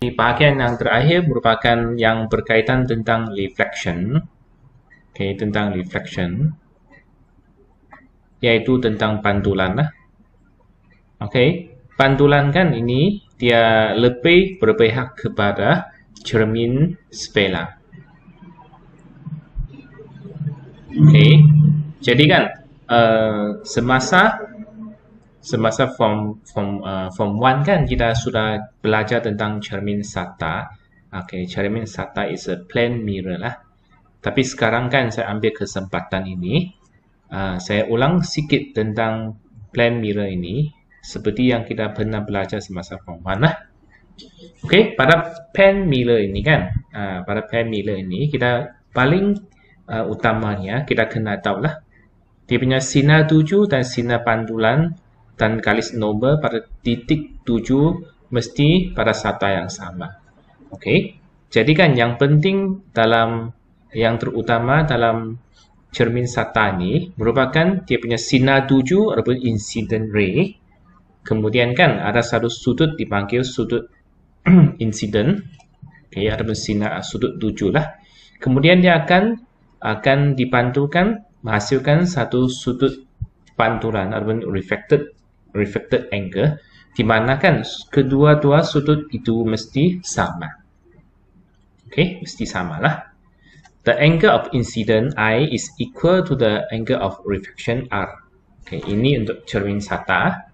Okey, bahagian yang terakhir merupakan yang berkaitan tentang reflection. Okey, tentang reflection, iaitu tentang pantulan lah. Okey, pantulan kan ini dia lebih berpihak kepada cermin spela. Okey, jadi kan semasa form 1 kan kita sudah belajar tentang cermin sata. Okey, cermin sata is a plane mirror lah. Tapi sekarang kan saya ambil kesempatan ini, saya ulang sikit tentang plane mirror ini seperti yang kita pernah belajar semasa form 1 lah. Okey, pada plane mirror ini kan, pada plane mirror ini kita paling utamanya kita kena tahu lah dia punya sinar tuju dan sinar pantulan dan garis normal pada titik tuju mesti pada sata yang sama. Okey, jadi kan yang penting dalam yang terutama dalam cermin sata ini merupakan dia punya sinar tuju ataupun incident ray. Kemudian kan ada satu sudut dipanggil sudut incident, okey, ataupun sinar sudut tuju lah. Kemudian dia akan dipantulkan menghasilkan satu sudut pantulan ataupun reflected angle, di mana kan kedua-dua sudut itu mesti sama. Okey, mesti sama lah. The angle of incident I is equal to the angle of reflection R. Okey, ini untuk cermin sata.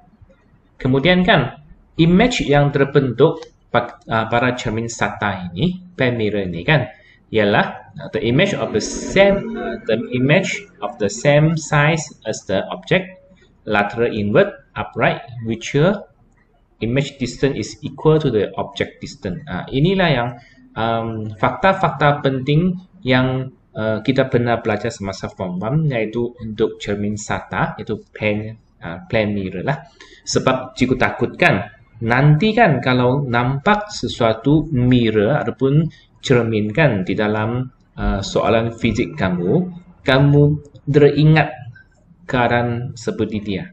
Kemudian kan image yang terbentuk pada cermin sata ini, plane mirror ini kan, ialah the image of the same size as the object, lateral inward, upright, which image distance is equal to the object distance. Inilah yang fakta-fakta penting yang kita pernah belajar semasa form 1, yaitu untuk cermin sata, iaitu plane mirror lah. Sebab cikgu takutkan nanti kan kalau nampak sesuatu mirror ataupun cermin kan di dalam soalan fizik kamu teringat keadaan seperti dia,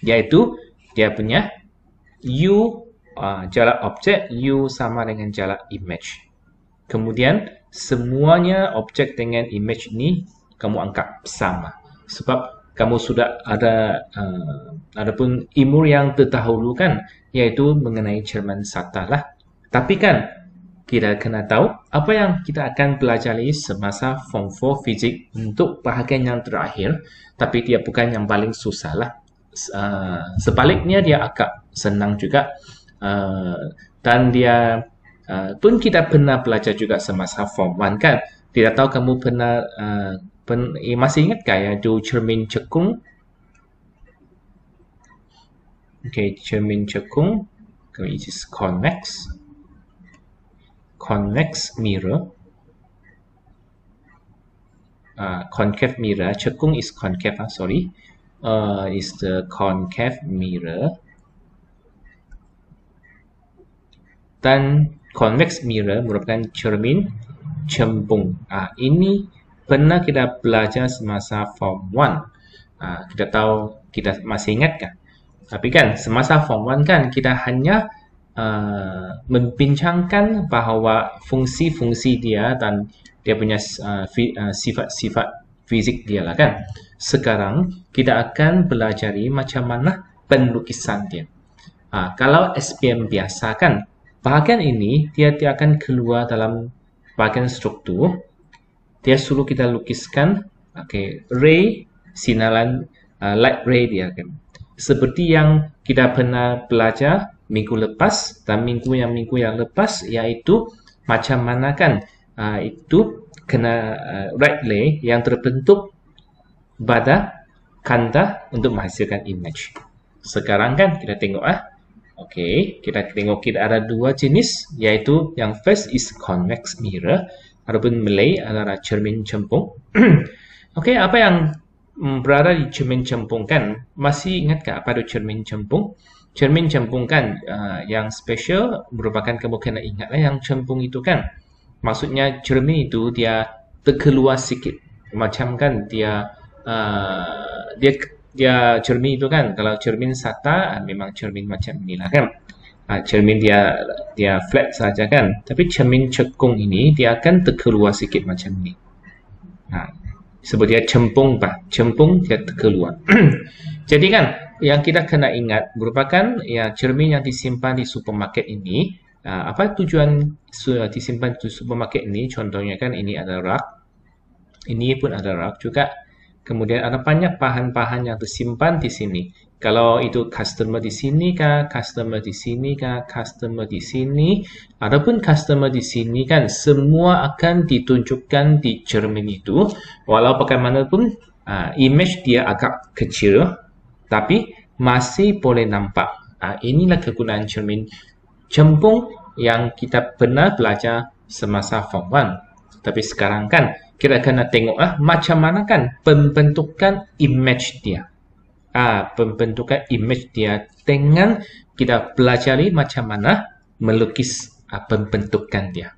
yaitu dia punya U, jarak objek U sama dengan jarak image. Kemudian semuanya objek dengan image ini kamu anggap sama, sebab kamu sudah ada pun ilmu yang terdahulu kan, yaitu mengenai cermin sata lah. Tapi kan kita kena tahu apa yang kita akan pelajari semasa form 4 fizik untuk bahagian yang terakhir, tapi dia bukan yang paling susah lah. Sebaliknya dia agak senang juga, dan dia pun kita pernah belajar juga semasa form 1 kan. Tidak tahu kamu pernah masih ingatkah ya itu cermin cekung? Okay, cermin cekung, which is convex mirror, concave mirror. Cekung is concave, is the concave mirror. Dan convex mirror merupakan cermin cembung. Ini pernah kita belajar semasa form 1. Kita tahu, kita masih ingat kan? Tapi kan semasa form 1 kan kita hanya membincangkan bahawa fungsi-fungsi dia dan dia punya sifat-sifat fizik dia lah kan. Sekarang kita akan belajari macam mana penlukisan dia. Kalau SPM biasa kan, bahagian ini dia akan keluar dalam bahagian struktur. Dia suruh kita lukiskan ray, sinaran light ray dia kan. Seperti yang kita pernah belajar minggu lepas dan minggu yang lepas, iaitu macam mana kan itu kena light ray yang terbentuk pada kanda untuk menghasilkan image. Sekarang kan kita tengok kita tengok kita ada dua jenis, yaitu yang first is convex mirror ataupun Malay adalah cermin cembung. Apa yang berada di cermin cembung kan? Masih ingatkah apa itu cermin cembung? Cermin cembung kan yang special merupakan kamu kena ingatlah yang cembung itu kan. Maksudnya cermin itu dia terkeluar sikit. Macam kan dia cermin itu kan, kalau cermin sata memang cermin macam inilah kan. cermin dia flat saja kan, tapi cermin cekung ini dia akan terkeluar sikit macam ni. Sebab dia cempung dia terkeluar. Jadi kan yang kita kena ingat merupakan cermin yang disimpan di supermarket ini. Apa tujuan disimpan di supermarket ini? Contohnya kan ini ada rak, ini pun ada rak juga. Kemudian ada banyak bahan-bahan yang tersimpan di sini. Kalau itu customer di sini kah, customer di sini kah, customer di sini, adapun customer di sini kan semua akan ditunjukkan di cermin itu. Walau bagaimanapun image dia agak kecil, tapi masih boleh nampak. Inilah kegunaan cermin cempung yang kita pernah belajar semasa Form 1. Tapi sekarang kan kita kena tengok macam mana kan pembentukan image dia. Pembentukan image dia dengan kita pelajari macam mana melukis pembentukan dia.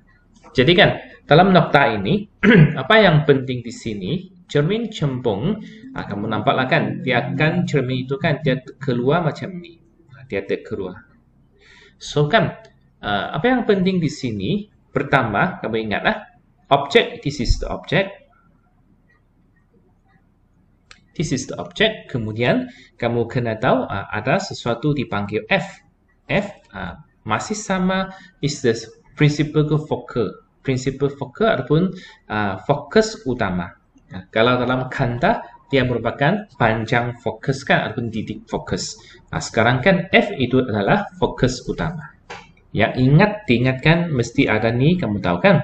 Jadi kan dalam nokta ini apa yang penting di sini, cermin cempung kamu nampaklah kan dia akan cermin itu kan dia keluar macam ni. Dia terkeluar. So kan apa yang penting di sini, pertama kamu ingatlah object, this is the object. This is the object. Kemudian kamu kena tahu ada sesuatu dipanggil F. F masih sama is the principal focal. Principal focal ataupun fokus utama. Kalau dalam kanta dia merupakan panjang fokus kan ataupun titik fokus. Sekarang kan F itu adalah fokus utama. Yang diingatkan mesti ada ni, kamu tahu kan?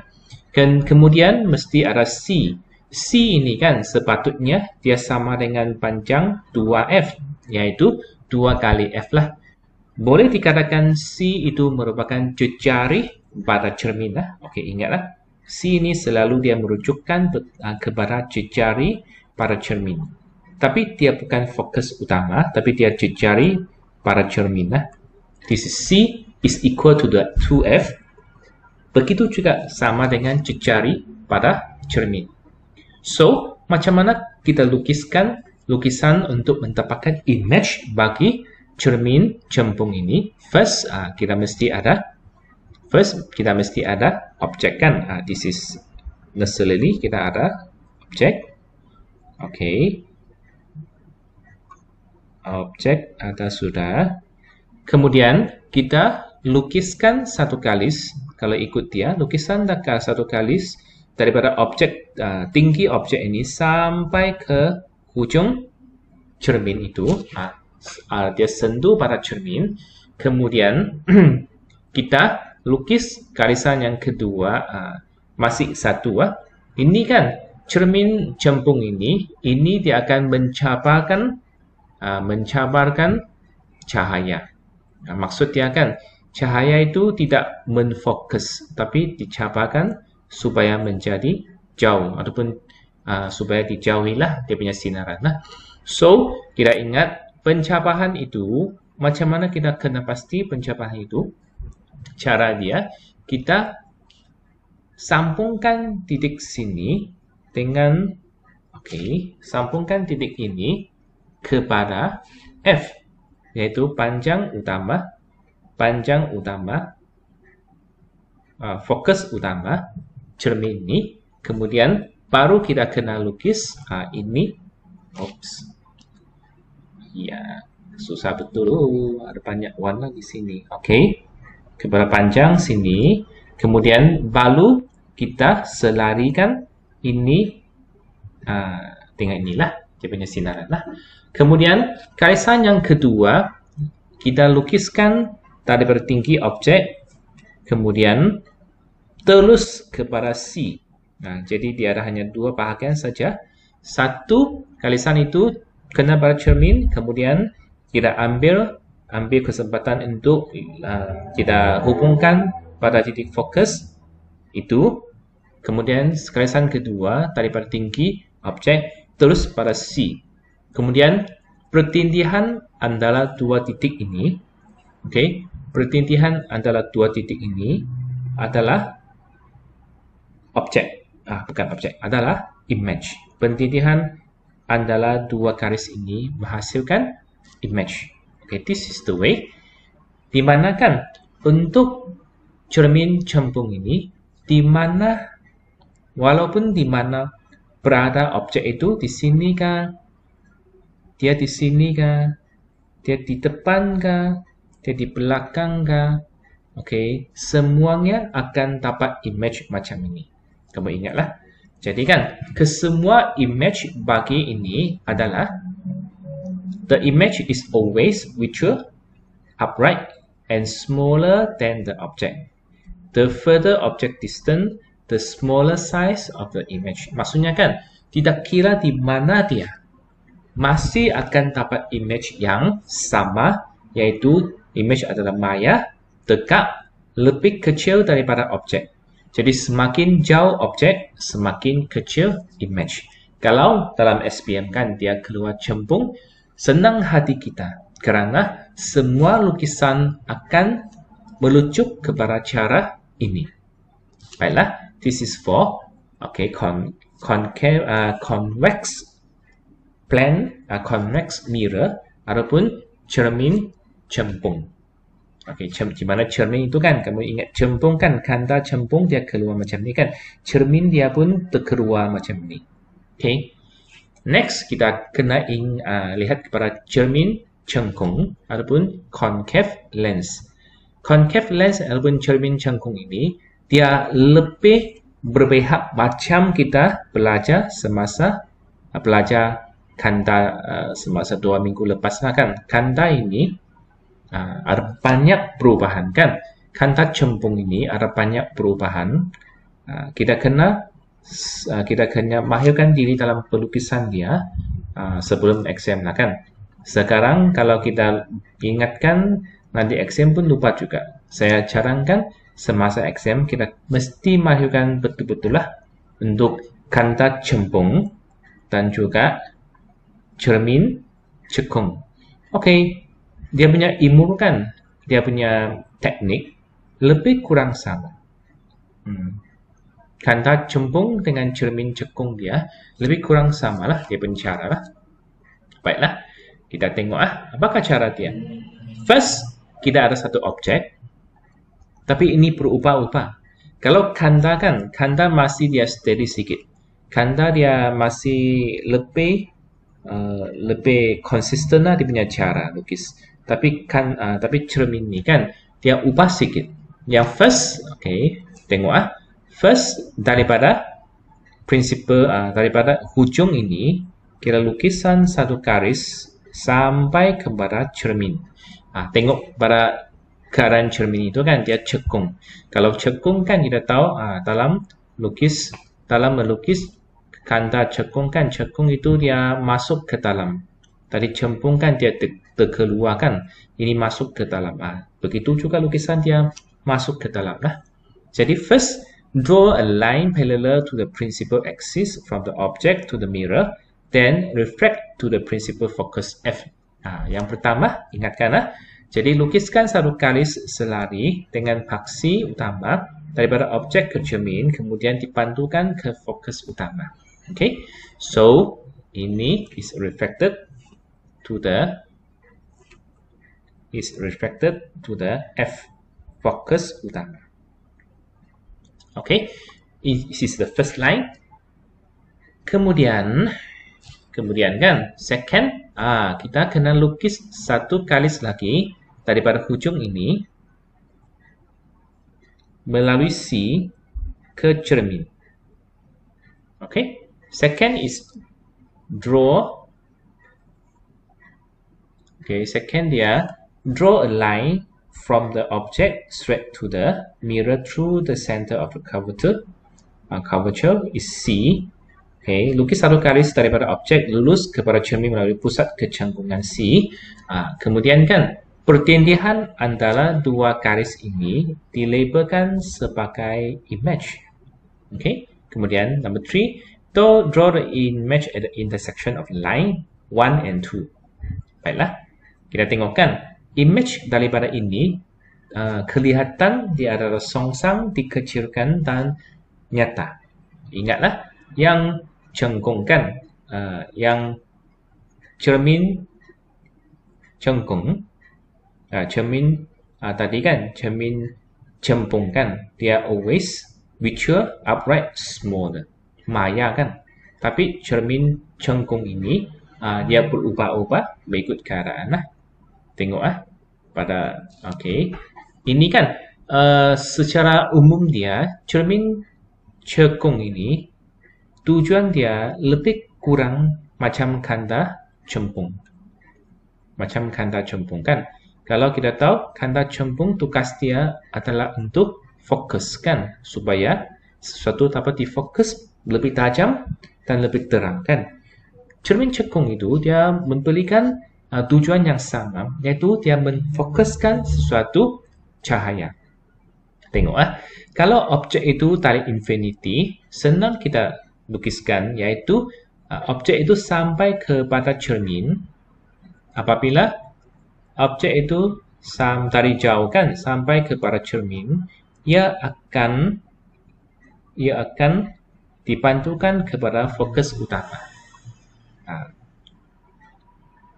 Dan kemudian mesti ada C. C ini kan sepatutnya dia sama dengan panjang 2F, yaitu 2 kali F lah. Boleh dikatakan C itu merupakan jejari pada cermin lah. Okey, ingatlah. C ini selalu dia merujukkan kepada jejari pada cermin. Tapi dia bukan fokus utama, tapi dia jejari pada cermin lah. This is C is equal to the 2F. Begitu juga sama dengan jejari pada cermin. So, macam mana kita lukiskan lukisan untuk mendapatkan image bagi cermin cempung ini? First, kita mesti ada objek kan? This is necessarily kita ada objek. Okay. Objek ada sudah. Kemudian kita lukiskan satu garis. Kalau ikut dia, lukisan satu garis daripada objek tinggi objek ini sampai ke hujung cermin itu. Dia sentuh pada cermin. Kemudian kita lukis garisan yang kedua, masih satu. Ini kan cermin cempung ini dia akan mencabarkan cahaya. Maksud dia kan cahaya itu tidak menfokus, tapi dicabarkan supaya menjadi jauh ataupun supaya dijauhilah dia punya sinaran lah. So, kita ingat pencabahan itu, macam mana kita kena pasti pencabahan itu? Cara dia, kita sambungkan titik sini dengan, sambungkan titik ini kepada F, yaitu panjang utama, fokus utama cermin ini. Kemudian baru kita kena lukis ini. Ya, susah betul. Ada banyak warna di sini. Kepada panjang sini. Kemudian baru kita selarikan ini. Tengok inilah dia punya sinaran lah. Kemudian garisan yang kedua kita lukiskan daripada tinggi objek. Kemudian terus kepada C. Jadi dia ada hanya dua bahagian saja. Satu garisan itu kena pada cermin, kemudian kita ambil kesempatan untuk kita hubungkan pada titik fokus itu. Kemudian garisan kedua daripada tinggi objek terus pada C. Kemudian pertindihan antara dua titik ini, pertindihan antara dua titik ini adalah objek, adalah image. Pertindihan antara dua garis ini menghasilkan image. This is the way. Di mana kan untuk cermin cembung ini, di mana, walaupun di mana berada objek itu, di sini kah, dia di sini kah, dia di depan kah, dia di belakang kah, oke, semuanya akan dapat image macam ini. Kamu ingatlah. Jadi kan, kesemua image bagi ini adalah the image is always virtual, upright, and smaller than the object. The further object distance, the smaller size of the image. Maksudnya kan, tidak kira di mana dia, masih akan dapat image yang sama, yaitu image adalah maya, dekat, lebih kecil daripada objek. Jadi semakin jauh objek, semakin kecil image. Kalau dalam SPM kan dia keluar cembung, senang hati kita kerana semua lukisan akan melucuk kepada cara ini. Baiklah, this is for convex plane, convex mirror ataupun cermin cembung. Di mana cermin itu kan, kamu ingat cembung kan, kanda cembung dia keluar macam ni kan, cermin dia pun terkeluar macam ni. Next kita kena lihat kepada cermin cengkung ataupun concave lens. Concave lens ataupun cermin cengkung ini dia lebih berpihak macam kita belajar semasa belajar kanda semasa 2 minggu lepas lah kan. Kanda ini ada banyak perubahan kan. Kanda cembung ini ada banyak perubahan. Kita kena mahirkan diri dalam pelukisan dia sebelum exam lah kan. Sekarang kalau kita ingatkan, nanti exam pun lupa juga. Saya carankan semasa exam kita mesti mahirkan betul-betul lah untuk kanda cembung dan juga cermin cekung. Dia punya ilmu kan, dia punya teknik lebih kurang sama. Kanda cembung dengan cermin cekung dia lebih kurang sama lah, dia punya cara lah. Baiklah, kita tengok apakah cara dia. First, kita ada satu objek, tapi ini berubah-ubah. Kalau kanda kan, kanda masih dia steady sikit. Kanda dia masih lebih konsisten lah dia punya cara lukis. Tapi cermin ni kan dia ubah sikit. Yang first, tengok first daripada prinsipal daripada hujung ini kita lukisan satu garis sampai kepada cermin. Tengok pada keadaan cermin itu kan dia cekung. Kalau cekung kan kita tahu dalam melukis kanda cekung kan, cekung itu dia masuk ke dalam. Tadi cembung kan dia terkeluar kan, ini masuk ke dalam. Begitu juga lukisan dia masuk ke dalam lah. Jadi first, draw a line parallel to the principal axis from the object to the mirror, then refract to the principal focus F. Yang pertama, ingatkan jadi lukiskan satu garis selari dengan paksi utama daripada objek ke cermin, kemudian dipantukan ke fokus utama. So ini is reflected to the F, fokus utama. This is the first line. Kemudian kan, second, kita kena lukis satu garis lagi daripada hujung ini melalui C ke cermin. Second is draw. Second dia draw a line from the object straight to the mirror through the center of the curvature. Curvature is C. Lukis satu garis daripada objek lurus kepada cermin melalui pusat kecanggungan C. Kemudian kan pertindihan antara dua garis ini dilabelkan sebagai image. Kemudian number 3, draw the image at the intersection of line 1 and 2. Baiklah, kita tengokkan image daripada ini kelihatan dia adalah songsang, dikecilkan dan nyata. Ingatlah, yang cengkung kan, yang cermin cengkung, cermin tadi kan cermin cempung kan, dia always virtual, upright, small, maya kan. Tapi cermin cengkung ini dia berubah-ubah mengikut keadaan lah. Tengok pada ini kan secara umum dia cermin cengkung ini tujuan dia lebih kurang macam kanda cempung. Macam kanda cempung kan. Kalau kita tahu kanda cempung tugas dia adalah untuk fokus kan, supaya sesuatu dapat difokus lebih tajam dan lebih terang kan. Cermin cengkung itu dia memberikan tujuan yang sama, yaitu dia memfokuskan sesuatu cahaya. Tengok kalau objek itu tarik infinity, senang kita lukiskan, yaitu objek itu sampai kepada cermin. Apabila objek itu dari jauh kan sampai kepada cermin, ia akan dipantulkan kepada fokus utama.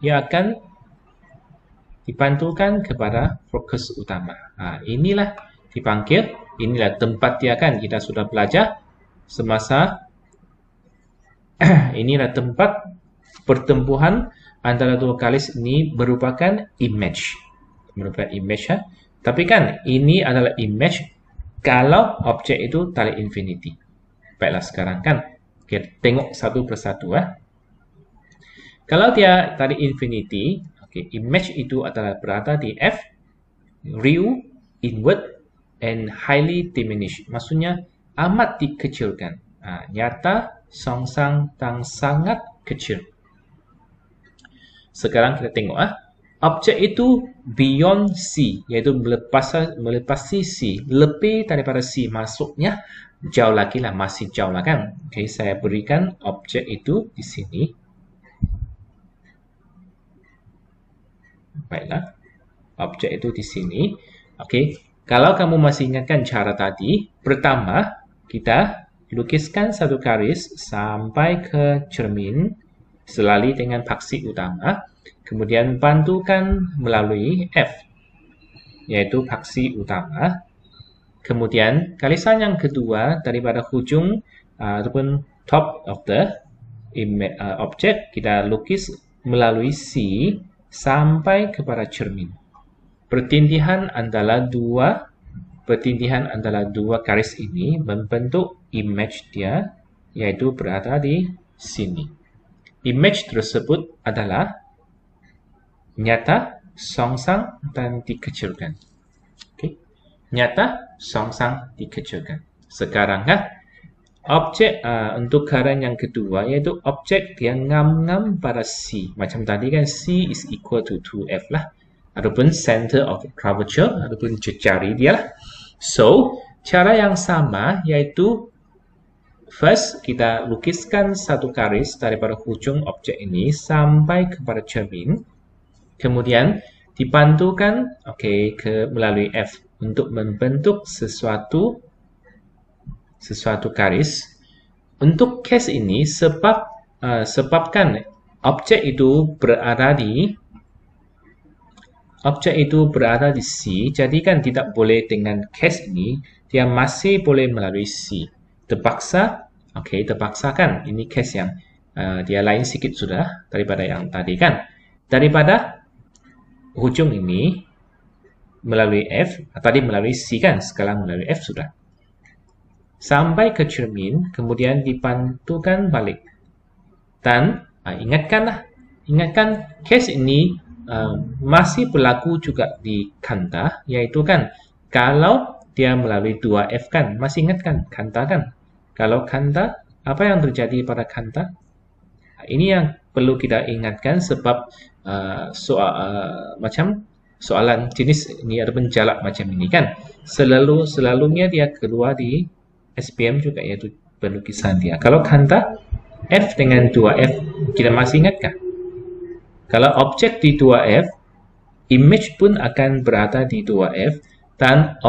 Ia akan dipantulkan kepada fokus utama. Inilah dipanggil, inilah tempat dia kan, kita sudah belajar semasa inilah tempat pertumbuhan antara dua garis ini merupakan image. Tapi kan ini adalah image kalau objek itu tarik infinity. Baiklah sekarang kan kita tengok satu persatu. Kalau dia tarik infinity, image itu adalah berada di F, real, inward, and highly diminished. Maksudnya amat dikecilkan. Nyata, songsang, dan sangat kecil. Sekarang kita tengok objek itu beyond C, yaitu melepasi C, lebih daripada C, maksudnya jauh lagi lah, masih jauh lah kan. Saya berikan objek itu di sini. Baiklah, objek itu di sini. Kalau kamu masih ingatkan cara tadi, pertama kita lukiskan satu garis sampai ke cermin, selalu dengan paksi utama. Kemudian pantulkan melalui F, yaitu paksi utama. Kemudian garisan yang kedua daripada hujung ataupun top of the object kita lukis melalui C sampai kepada cermin. Pertindihan antara dua garis ini membentuk image dia, yaitu berada di sini. Image tersebut adalah nyata, songsang, dan dikecilkan. Nyata, songsang, dikecilkan. Sekarang objek untuk keadaan yang kedua, yaitu objek yang ngam-ngam pada C. Macam tadi kan C is equal to 2F lah. Ataupun center of curvature, ataupun jari dia lah. So, cara yang sama yaitu first kita lukiskan satu garis daripada hujung objek ini sampai kepada cermin. Kemudian dipantulkan melalui F untuk membentuk sesuatu garis. Untuk case ini sebabkan objek itu berada di C, jadi kan tidak boleh dengan case ini, dia masih boleh melalui C. Terpaksa kan, ini case yang dia lain sedikit sudah daripada yang tadi kan. Daripada hujung ini melalui F, tadi melalui C kan, sekarang melalui F sudah. Sampai ke cermin, kemudian dipantulkan balik. Dan ingatkan case ini masih berlaku juga di kanta, yaitu kan kalau dia melalui 2F kan, masih ingat kan kanta kan. Kalau kanta, apa yang terjadi pada kanta? Ini yang perlu kita ingatkan sebab soalan jenis ini ada penjalak macam ini kan. Selalunya dia keluar di SPM juga, yaitu penulisan dia. Kalau kanta F dengan 2F, kita masih ingat kan? Kalau objek di 2F, image pun akan berada di 2F, dan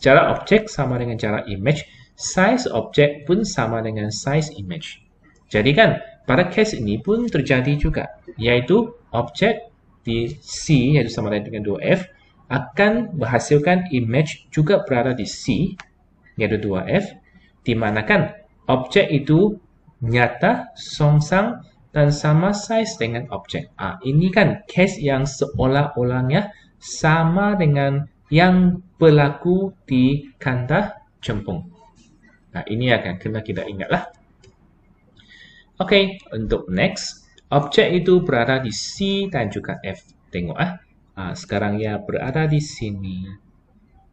cara objek sama dengan cara image, size objek pun sama dengan size image. Jadi kan pada case ini pun terjadi juga, yaitu objek di C, yaitu sama lain dengan 2F, akan menghasilkan image juga berada di C, yaitu 2F, di mana kan objek itu nyata, songsang, dan sama size dengan objek. Ini kan case yang seolah-olahnya sama dengan yang berlaku di kanta cempung. Ini akan kena kita ingatlah. Oke, untuk next, objek itu berada di C dan juga F. Tengok sekarang ia berada di sini.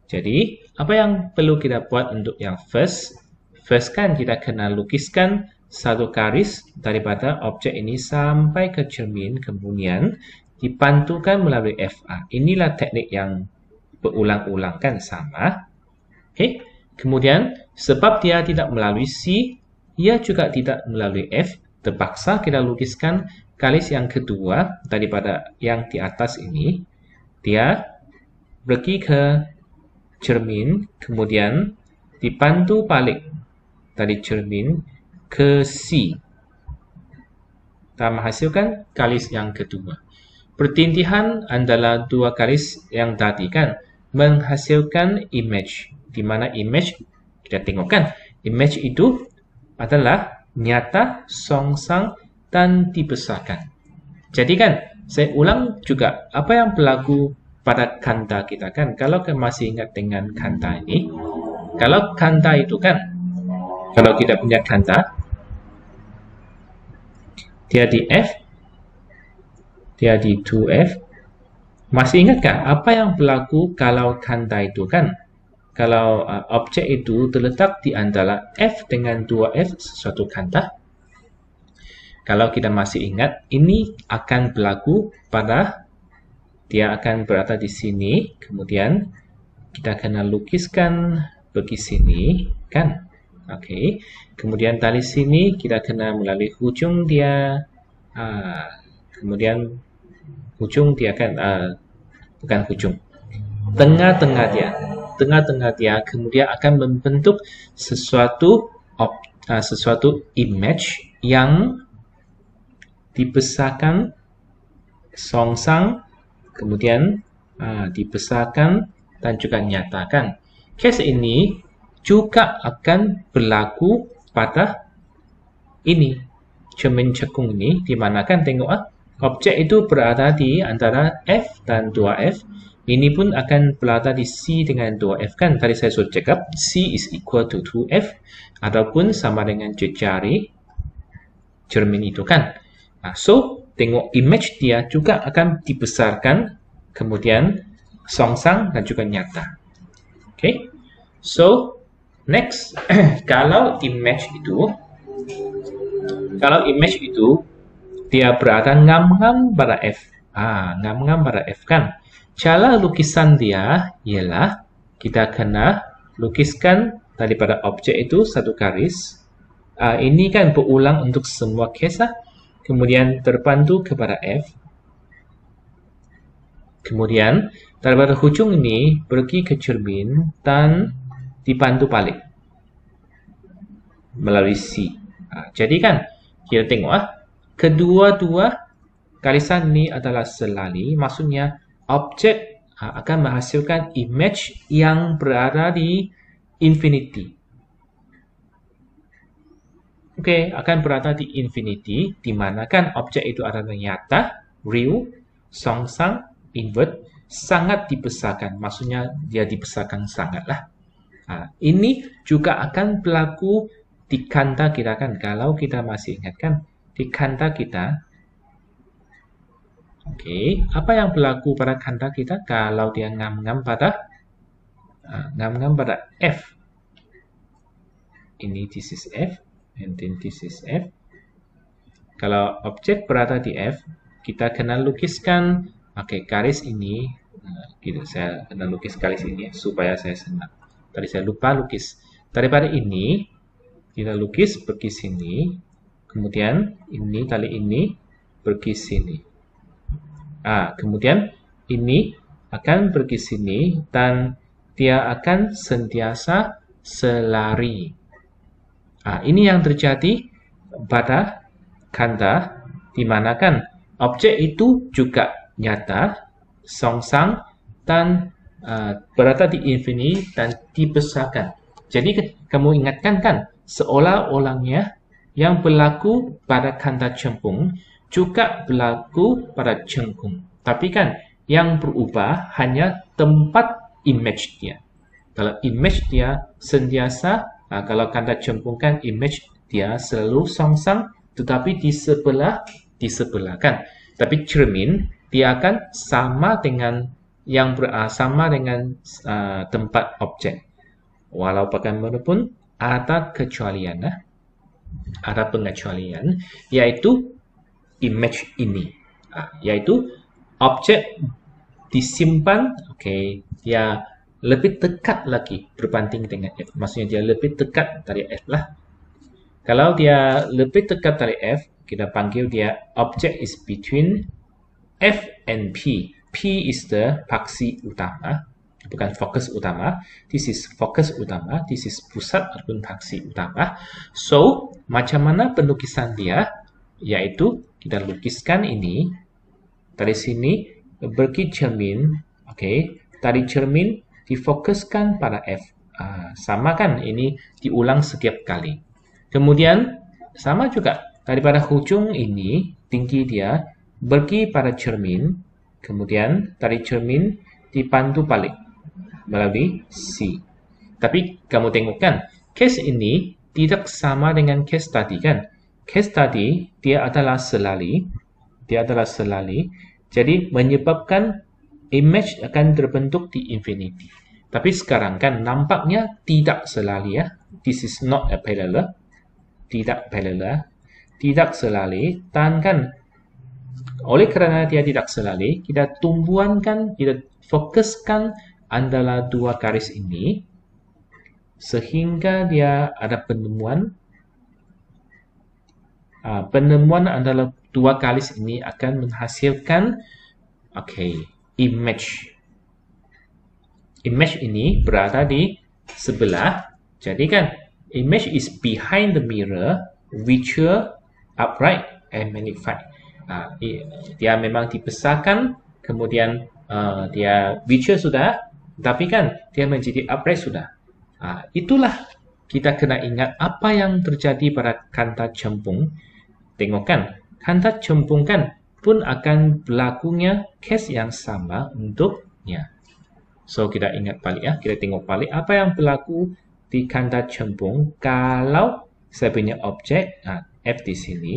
Jadi, apa yang perlu kita buat untuk yang first? First kan kita kena lukiskan satu garis daripada objek ini sampai ke cermin, kemudian dipantulkan melalui FA. Inilah teknik yang berulang-ulang kan sama. Oke, kemudian sebab dia tidak melalui C, ia juga tidak melalui F, terpaksa kita lukiskan garis yang kedua daripada yang di atas ini. Dia pergi ke cermin, kemudian dipantul balik dari cermin ke C dan menghasilkan garis yang kedua. Pertindihan antara dua garis yang tadi kan menghasilkan image, di mana image kita tengokkan image itu adalah nyata, songsang, dan dibesarkan. Jadi kan saya ulang juga apa yang berlaku pada kanta kita kan. Kalau kita masih ingat dengan kanta ini, kalau kanta itu kan, kalau kita punya kanta, dia di F, dia di 2F. Masih ingatkah apa yang berlaku kalau kanta itu kan? Kalau objek itu terletak di antara F dengan 2F sesuatu kanta. Kalau kita masih ingat, ini akan berlaku pada dia akan berada di sini, kemudian kita kena lukiskan pergi sini, kan? Oke. Kemudian dari sini kita kena melalui hujung dia, kemudian hujung dia kan bukan hujung, tengah-tengah dia, kemudian akan membentuk sesuatu image yang dibesarkan, songsang, kemudian dibesarkan dan juga nyatakan. Case ini juga akan berlaku pada ini, cermin cekung ini, di mana kan tengok objek itu berada di antara F dan 2F. Ini pun akan berada di C dengan 2F kan. Tadi saya sudah cakap C is equal to 2F ataupun sama dengan jari cermin itu kan. So, tengok image dia juga akan dibesarkan, kemudian songsang dan juga nyata. Okay. So, next, kalau image itu dia berada ngam-ngam pada F. Ngam-ngam pada F kan. Cara lukisan dia ialah kita kena lukiskan daripada objek itu satu garis. Ini kan berulang untuk semua case. Kemudian terpantul kepada F. Kemudian daripada hujung ini pergi ke cermin dan dipantul balik melalui C. Jadi kan kita tengok kedua-dua garisan ini adalah selari, maksudnya objek akan menghasilkan image yang berada di infinity. Oke, akan berada di infinity, di mana kan objek itu adalah nyata, real, songsang, invert, sangat dibesarkan. Maksudnya dia dibesarkan sangatlah. Ini juga akan berlaku di kanta kita kan. Kalau kita masih ingat kan, di kanta kita. Oke, apa yang berlaku pada kanta kita kalau dia ngam-ngam pada F? Ini this is F, and then this is F. Kalau objek berada di F, kita kena lukiskan, garis ini. Saya kena lukis garis ini supaya saya senang. Tadi saya lupa lukis. Daripada ini, kita lukis pergi sini, kemudian ini tali ini pergi sini. Kemudian ini akan pergi sini dan dia akan sentiasa selari. Ini yang terjadi pada kanta, di mana kan objek itu juga nyata, songsang dan berada di infini dan dibesarkan. Jadi kamu ingatkan kan, seolah-olahnya yang berlaku pada kata cempung juga berlaku pada cengkung. Tapi kan yang berubah hanya tempat image dia. Kalau image dia sentiasa, kalau kata cempung kan image dia selalu songsang, tetapi di sebelah kan. Tapi cermin dia akan sama dengan tempat objek. Walau bagaimanapun ada kecualian, ada pengecualian, yaitu image ini, yaitu objek disimpan, dia lebih dekat lagi berbanding dengan F. Maksudnya dia lebih dekat dari F lah. Kalau dia lebih dekat dari F, kita panggil dia object is between F and P. P is the paksi utama, bukan fokus utama. This is fokus utama, this is pusat ataupun paksi utama. So, macam mana penulisan dia? Yaitu kita lukiskan ini dari sini bagi cermin, dari cermin difokuskan pada F. Sama kan, ini diulang setiap kali. Kemudian sama juga daripada hujung ini tinggi dia pergi pada cermin, kemudian dari cermin dipantu balik melalui C. Tapi kamu tengok kan, case ini tidak sama dengan case tadi kan. Case tadi dia adalah selali, jadi menyebabkan image akan terbentuk di infinity. Tapi sekarang kan nampaknya tidak selali ya. This is not a parallel. Tidak parallel, tidak selali, dan kan oleh kerana dia tidak selali, kita tumbuhankan, kita fokuskan antara dua garis ini sehingga dia ada penemuan. Penemuan antara dua garis ini akan menghasilkan image. Image ini berada di sebelah. Jadi kan image is behind the mirror, virtual, upright, and magnified. Dia memang dibesarkan, kemudian dia virtual sudah, tapi kan dia menjadi upright sudah. Itulah kita kena ingat apa yang terjadi pada kata cempung. Tengok kan, kata cempung kan pun akan berlakunya case yang sama untuknya. So kita ingat balik ya, kita tengok balik apa yang berlaku di kata cempung kalau saya punya objek F di sini,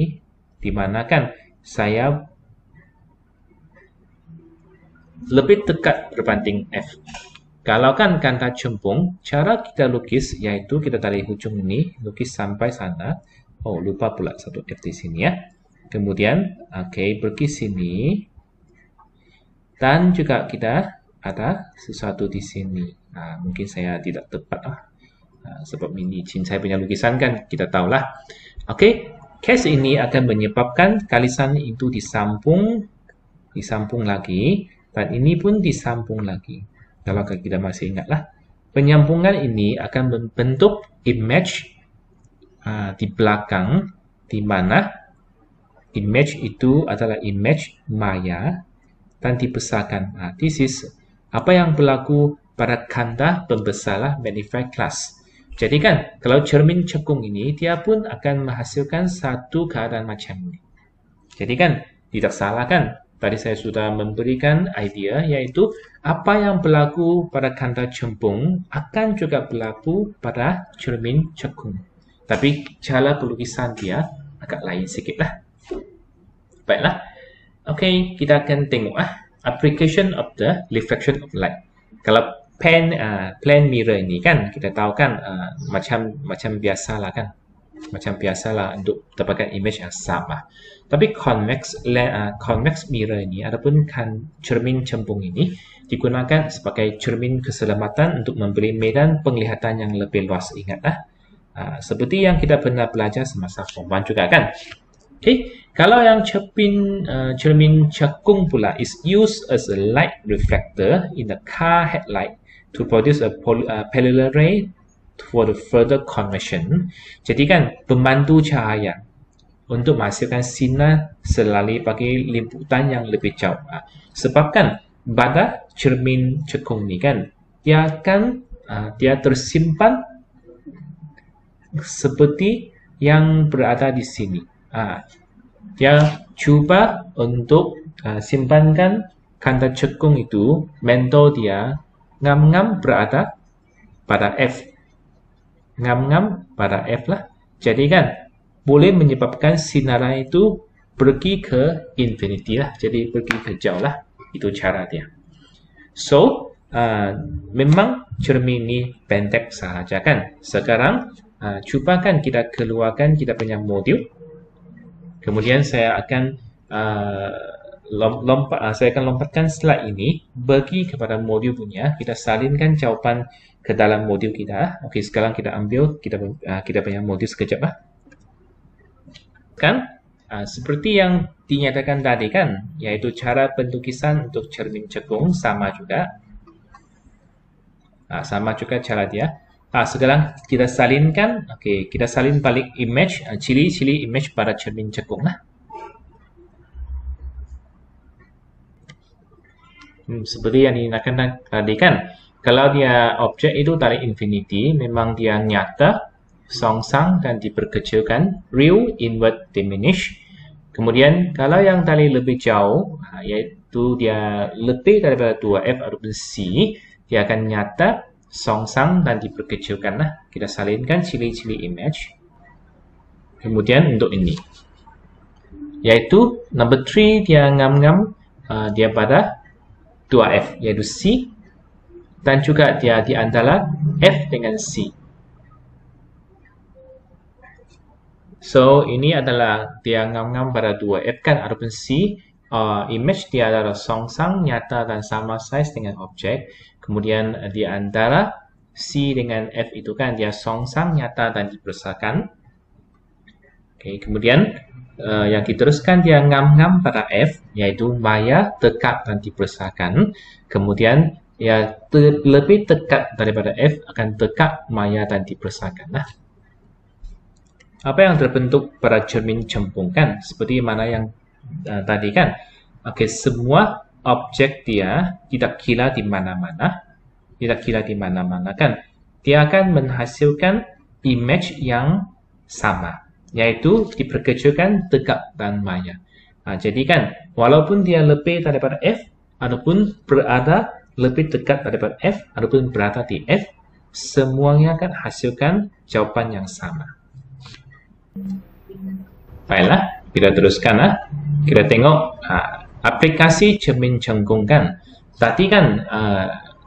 di mana kan saya lebih dekat berbanding F. Kalau kan kata cempung, cara kita lukis yaitu kita dari hujung ini lukis sampai sana. Oh, lupa pula satu F di sini ya. Kemudian, pergi sini. Dan juga kita ada sesuatu di sini. Mungkin saya tidak tepat sebab ini saya punya lukisan kan, kita tahulah. Case ini akan menyebabkan kalisan itu disambung lagi, dan ini pun disambung lagi. Kalau kita masih ingatlah, penyambungan ini akan membentuk image di belakang, di mana image itu adalah image maya dan dibesarkan. This is apa yang berlaku pada kata pembesar magnify class. Jadi kan, kalau cermin cekung ini, dia pun akan menghasilkan satu keadaan macam ini. Jadi kan, tidak salah kan? Tadi saya sudah memberikan idea, yaitu apa yang berlaku pada kata cempung akan juga berlaku pada cermin cekung. Tapi cara pelukisan dia agak lain sedikit lah. Baiklah. Kita akan tengok application of the reflection of light. Kalau plane mirror ini kan kita tahu kan macam biasalah kan, macam biasalah untuk dapatkan image yang sama. Tapi convex mirror ini ataupun cermin cempung ini digunakan sebagai cermin keselamatan untuk memberi medan penglihatan yang lebih luas. Ingatlah, seperti yang kita pernah belajar semasa form 1 juga kan. Kalau yang cermin cekung pula is used as a light reflector in the car headlight to produce a parallel ray for the further convection. Jadi kan pembantu cahaya. untuk menghasilkan sinar selari bagi liputan yang lebih jauh. Sebab kan pada cermin cekung ni kan, dia tersimpan seperti yang berada di sini. Dia cuba untuk simpankan kanta cekung itu, mentol dia ngam-ngam berada pada F. Ngam-ngam pada F lah. Jadi kan, boleh menyebabkan sinaran itu pergi ke infinity lah. Jadi pergi ke jauh lah. Itu cara dia. So, memang cermin ni pendek sahaja kan. Sekarang, cubakan kita keluarkan kita punya modul. Kemudian saya akan lompatkan slide ini bagi kepada modul punya. Kita salinkan jawapan ke dalam modul kita. Okey, sekarang kita ambil kita punya modul sekejap lah. Kan seperti yang dinyatakan tadi kan, iaitu cara pentukisan untuk cermin cekung sama juga. Sama juga cara dia. Sekarang kita salinkan. Okey, kita salin balik image, cili-cili image pada cermin cekung lah. Seperti yang dinyatakan tadi kan, kalau dia objek itu dari infinity, memang dia nyata, songsang dan diperkecilkan, real, invert, diminish. Kemudian kalau yang tadi lebih jauh, iaitu dia lebih daripada 2F ataupun C, dia akan nyata, songsang dan diperkecilkan lah. Kita salinkan cili-cili image. Kemudian untuk ini, yaitu number 3 dia ngam-ngam, dia pada 2F, yaitu C, dan juga dia di antara F dengan C. So, ini adalah dia ngam-ngam pada 2F kan, ataupun C. Image dia adalah songsang, nyata dan sama size dengan objek. Kemudian di antara C dengan F itu kan, dia songsang, nyata dan dibesarkan. Okay, kemudian yang diteruskan dia ngam-ngam pada F, yaitu maya, dekat dan dibesarkan. Kemudian ya lebih dekat daripada F akan dekat, maya dan dibesarkan lah. Apa yang terbentuk pada cermin cembung kan, seperti mana yang tadi kan. Okey, semua objek dia tidak kira di mana-mana, kan. Dia akan menghasilkan image yang sama, yaitu diperkecilkan, dekat dan maya. Jadi kan, walaupun dia lebih daripada F, ataupun berada lebih dekat daripada F, ataupun berada di F, semuanya akan hasilkan jawapan yang sama. Baiklah, kita teruskan lah. Kita tengok aplikasi cermin cengkung kan. Tadi kan,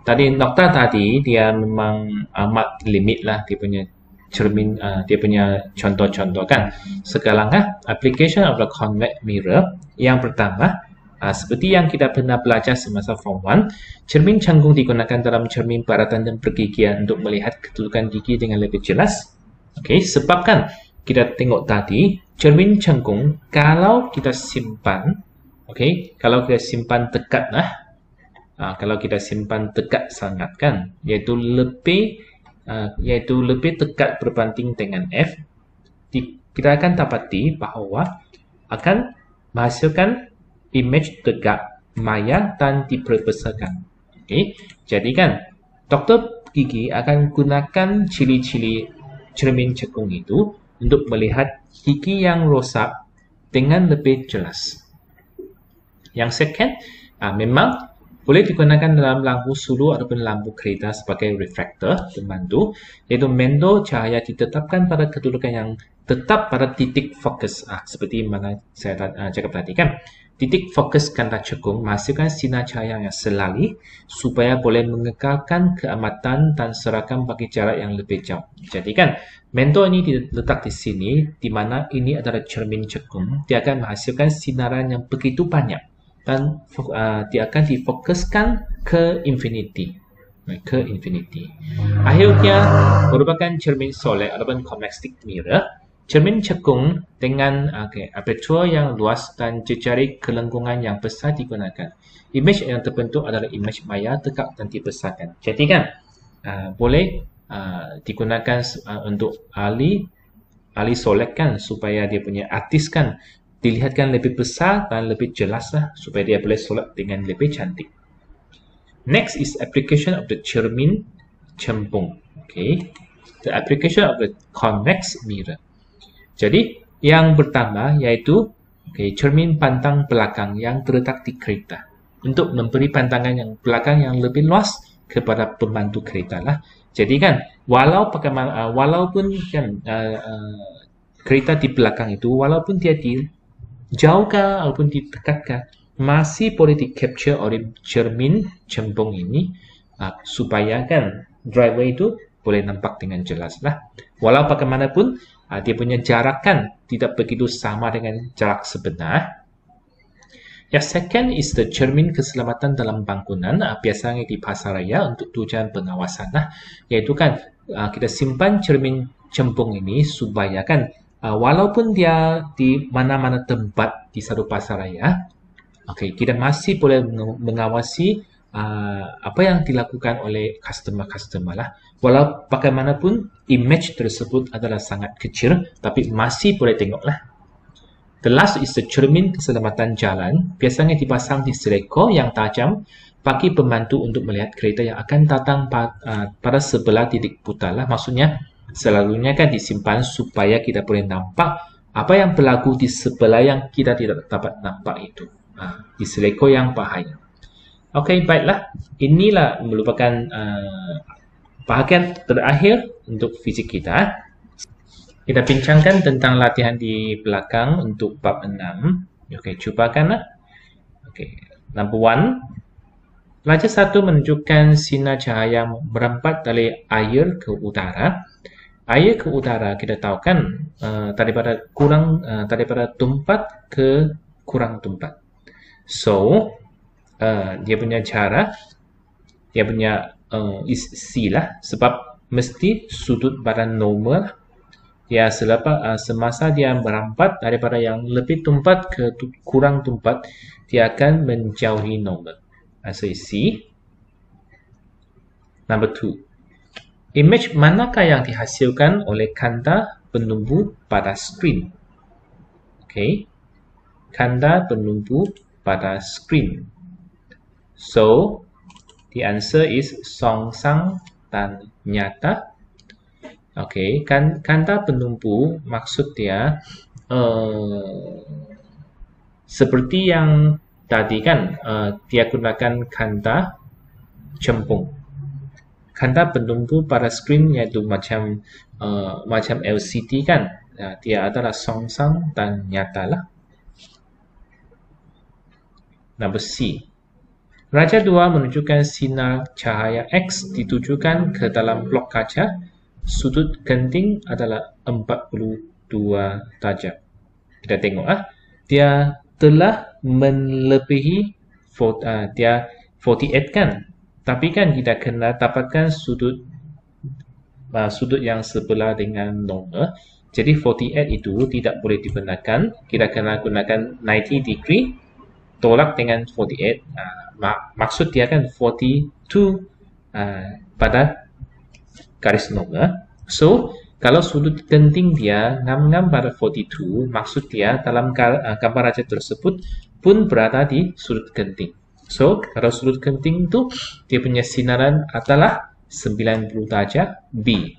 tadi nokta tadi dia memang amat limit lah dia punya cermin, dia punya contoh-contoh kan. Sekarang application of the convex mirror. Yang pertama, seperti yang kita pernah belajar semasa form 1, cermin cengkung digunakan dalam cermin baratan dan pergigian untuk melihat kedudukan gigi dengan lebih jelas. Okey, sebab kan kita tengok tadi, cermin cengkung kalau kita simpan, kalau kita simpan dekat lah, kalau kita simpan dekat sangat kan, iaitu lebih dekat berbanding dengan F, kita akan dapati bahawa akan menghasilkan image dekat, maya dan diperbesarkan. Jadi kan, doktor gigi akan gunakan ciri-ciri cermin cekung itu untuk melihat gigi yang rosak dengan lebih jelas. Yang second, memang boleh digunakan dalam lampu sulu ataupun lampu kereta sebagai refraktor pembantu, iaitu mendor cahaya ditetapkan pada kedudukan yang tetap pada titik fokus. Seperti mana saya cakap tadi kan, titik fokus kanta cekung menghasilkan sinar cahaya yang selari supaya boleh mengekalkan keamatan dan seragam bagi jarak yang lebih jauh. Jadi kan, mendor ini diletak di sini, di mana ini adalah cermin cekung. Dia akan menghasilkan sinaran yang begitu banyak dan dia akan difokuskan ke infinity. Akhirnya merupakan cermin solid ataupun convex mirror. Cermin cekung dengan aperture yang luas dan jejari kelengkungan yang besar digunakan. Image yang terbentuk adalah image maya, dekat dan dibesarkan. Jadi kan boleh digunakan untuk ahli Ali solek kan supaya dia punya artis kan dilihatkan lebih besar dan lebih jelas lah supaya dia boleh solat dengan lebih cantik. Next is application of the cermin cembung. Okay, the application of the convex mirror. Jadi yang pertama yaitu cermin pandang belakang yang terletak di kereta untuk memberi pandangan yang belakang yang lebih luas kepada pembantu kereta lah. Jadi kan walaupun kan kereta di belakang itu walaupun dia dijauhkan ataupun didekatkan masih boleh di capture oleh cermin cembung ini supaya kan driver itu boleh nampak dengan jelas lah. Walau bagaimanapun dia punya jarak kan tidak begitu sama dengan jarak sebenar. Yang second is the cermin keselamatan dalam bangunan, biasanya di pasaraya untuk tujuan pengawasan lah. Yaitu kan kita simpan cermin cembung ini supaya kan walaupun dia di mana-mana tempat di satu pasaraya, kita masih boleh mengawasi apa yang dilakukan oleh customer lah. Walau bagaimanapun image tersebut adalah sangat kecil, tapi masih boleh tengok lah. The last is the cermin keselamatan jalan, biasanya dipasang di seleko yang tajam bagi pembantu untuk melihat kereta yang akan datang pada sebelah titik putar lah. Maksudnya selalunya kan disimpan supaya kita boleh nampak apa yang berlaku di sebelah yang kita tidak dapat nampak itu. Di seleko yang bahaya. Okey, baiklah. Inilah merupakan bahagian terakhir untuk fizik kita. Kita bincangkan tentang latihan di belakang untuk bab 6. Okey, cubakanlah. Okey, number 1. Pelajar 1 menunjukkan sinar cahaya merambat dari air ke utara. Air ke utara kita tahu kan daripada tempat ke kurang tempat. So, dia punya cara, dia punya is C lah, sebab mesti sudut badan normal. Ya, semasa dia merambat daripada yang lebih tempat ke kurang tempat, dia akan menjauhi normal. So, C. Number 2. Image manakah yang dihasilkan oleh kanda penumbu pada skrin? Okay. Kanda penumbu pada skrin. So, the answer is songsang dan nyata. Okey, kanda penumpu maksud dia seperti yang tadi kan dia gunakan kanda cembung. Kanda penumpu pada skrin iaitu macam LCD kan. Dia adalah songsang dan nyata lah. Number C. Raja 2 menunjukkan sinar cahaya X ditujukan ke dalam blok kaca. Sudut genting adalah 42 darjah. Kita tengok dia telah melebihi dia 48 kan. Tapi kan kita kena dapatkan sudut yang sebelah dengan normal. Jadi 48 itu tidak boleh digunakan. Kita kena gunakan 90 degree tolak dengan 48. Maksud dia kan 42 pada garis normal. So, kalau sudut genting dia ngam-ngam pada 42, maksud dia dalam gambar raja tersebut pun berada di sudut genting. So, kalau sudut genting itu dia punya sinaran adalah 90 darjah B.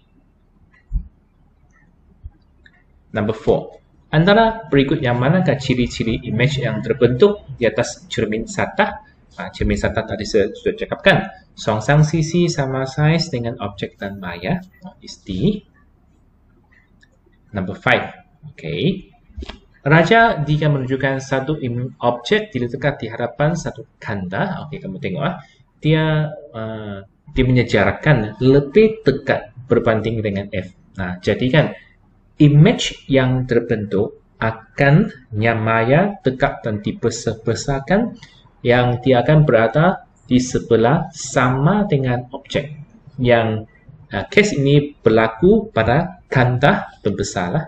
Number 4. Antara berikut yang manakah ciri-ciri image yang terbentuk di atas cermin satah? Cermin satah tadi saya sudah cakapkan. Songsang sisi sama saiz dengan objek dan maya. Is D. Number 5. Okay. Raja jika menunjukkan satu objek diletakkan di hadapan satu kanda. Okay, kamu tengok dia punya jarak kan lebih dekat berbanding dengan F. Jadi kan image yang terbentuk akan nyamaya dekat dan dibesar-besarkan yang dia akan berada di sebelah sama dengan objek. Yang case ini berlaku pada kanda pembesar lah.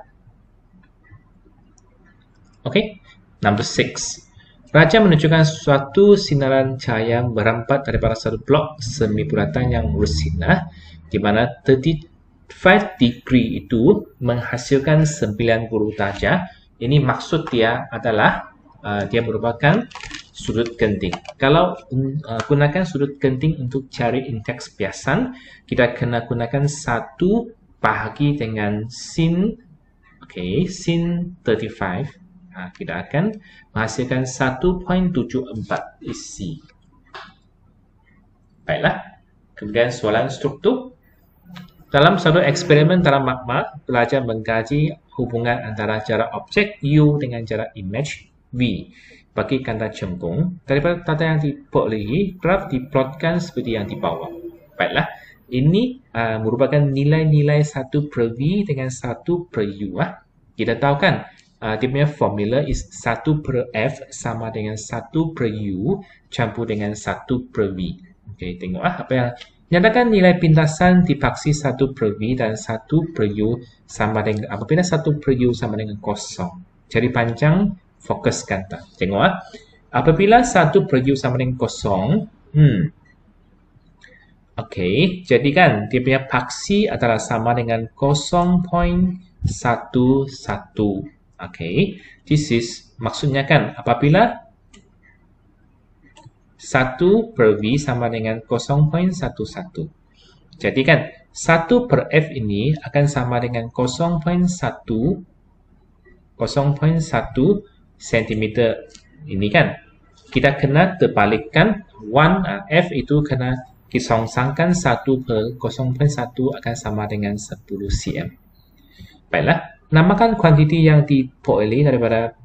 Okay. Number 6. Raja menunjukkan suatu sinaran cahaya merambat daripada satu blok semi bulatan yang bersinar, di mana 5 degree itu menghasilkan 90 darjah. Ini maksud dia adalah dia merupakan sudut genting. Kalau gunakan sudut genting untuk cari indeks biasan, kita kena gunakan 1 bahagi dengan sin, sin 35. Kita akan menghasilkan 1.74 is C. Baiklah. Kemudian soalan struktur. Dalam satu eksperimen dalam magma, pelajar mengkaji hubungan antara jarak objek U dengan jarak image V bagi kanta cembung. Daripada data yang diperolehi, graf diplotkan seperti yang di bawah. Baiklah, ini merupakan nilai-nilai 1/V dengan 1/U. Kita tahu kan, dia punya formula is 1/F sama dengan 1/U campur dengan 1/V. Okey, tengok apa yang nyatakan nilai pintasan dipaksi 1/V dan 1/U sama dengan apabila 1/U sama dengan 0. Cari panjang fokus kanta. Tengok apabila 1/U sama dengan 0, okey, jadi kan dia punya paksi adalah sama dengan 0.11. Okey, this is maksudnya kan apabila 1/V sama dengan 0.11. Jadi kan 1/F ini akan sama dengan 0.1 cm ini kan. Kita kena terbalikkan 1 F itu kena disongsangkan 1/0.1 akan sama dengan 10 cm. Baiklah, namakan kuantiti yang diperolehi daripada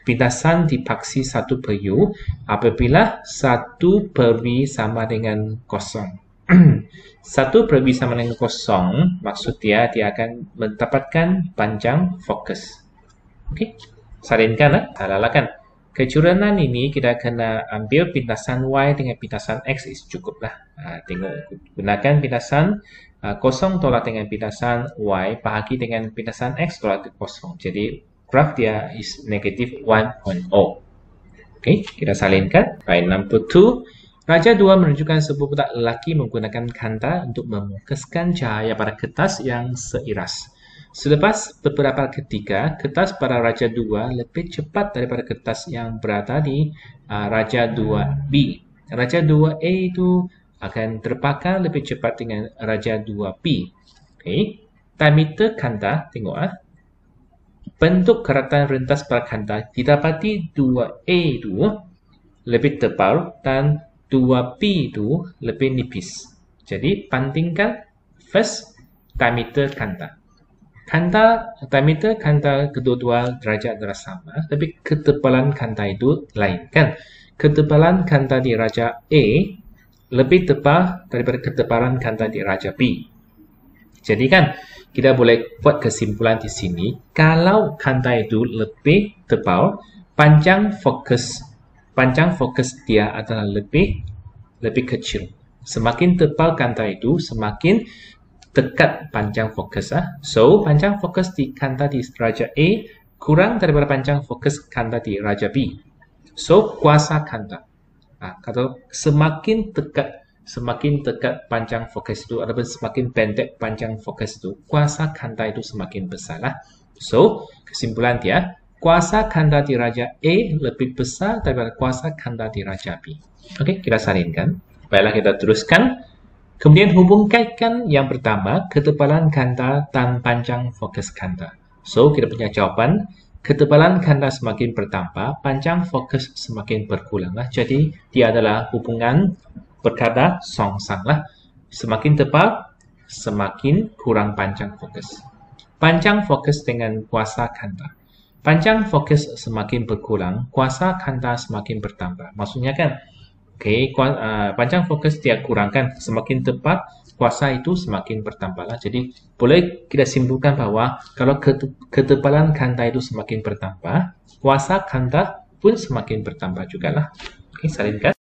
pintasan dipaksi 1/U apabila 1/V sama dengan 0. 1/V sama dengan 0, maksud dia akan mendapatkan panjang fokus. Okey, salinkan halalakan. Kecuranan ini kita kena ambil pintasan Y dengan pintasan X is cukuplah. Tengok, gunakan pintasan 0 tolak dengan pintasan Y bahagi dengan pintasan X tolak ke 0. Jadi graf dia is negative 1.0. Okey, kita salinkan. Baik, number 2. Raja 2 menunjukkan sebuah budak lelaki menggunakan kanta untuk memfokuskan cahaya pada kertas yang seiras. Selepas beberapa ketika, kertas pada Raja 2 lebih cepat daripada kertas yang berada di Raja 2B. Raja 2A itu akan terbakar lebih cepat dengan Raja 2B. Okey, diameter kanta, tengok bentuk keratan rentas pada kanta didapati 2A itu lebih tebal dan 2B itu lebih nipis. Jadi, bandingkan first diameter kanta. Diameter kanta kedua-dua derajat adalah sama, tapi ketebalan kanta itu lain kan. Ketebalan kanta di Raja A lebih tebal daripada ketebalan kanta di Raja B. Jadi kan, kita boleh buat kesimpulan di sini, kalau kanta itu lebih tebal, panjang fokus dia adalah lebih kecil. Semakin tebal kanta itu, semakin dekat panjang fokus. So, panjang fokus di kanta di Raja A kurang daripada panjang fokus kanta di Raja B. So, kuasa kanta. Kalau semakin dekat panjang fokus itu ataupun semakin pendek panjang fokus itu, kuasa kanta itu semakin besar. So, kesimpulan dia, kuasa kanta di Raja A lebih besar daripada kuasa kanta di Raja B. Okey, kita salinkan. Baiklah, kita teruskan. Kemudian hubung kaitkan yang pertama, ketebalan kanta dan panjang fokus kanta. So, kita punya jawapan, ketebalan kanta semakin bertambah, panjang fokus semakin berkurang. Jadi, dia adalah hubungan berkata songsang. Semakin tebal, semakin kurang panjang fokus. Panjang fokus dengan kuasa kanta. Panjang fokus semakin berkurang, kuasa kanta semakin bertambah. Maksudnya kan, panjang fokus dia kurangkan, semakin tepat kuasa itu semakin bertambah. Jadi boleh kita simpulkan bahwa kalau ketebalan kanta itu semakin bertambah, kuasa kanta pun semakin bertambah juga. Salinkan.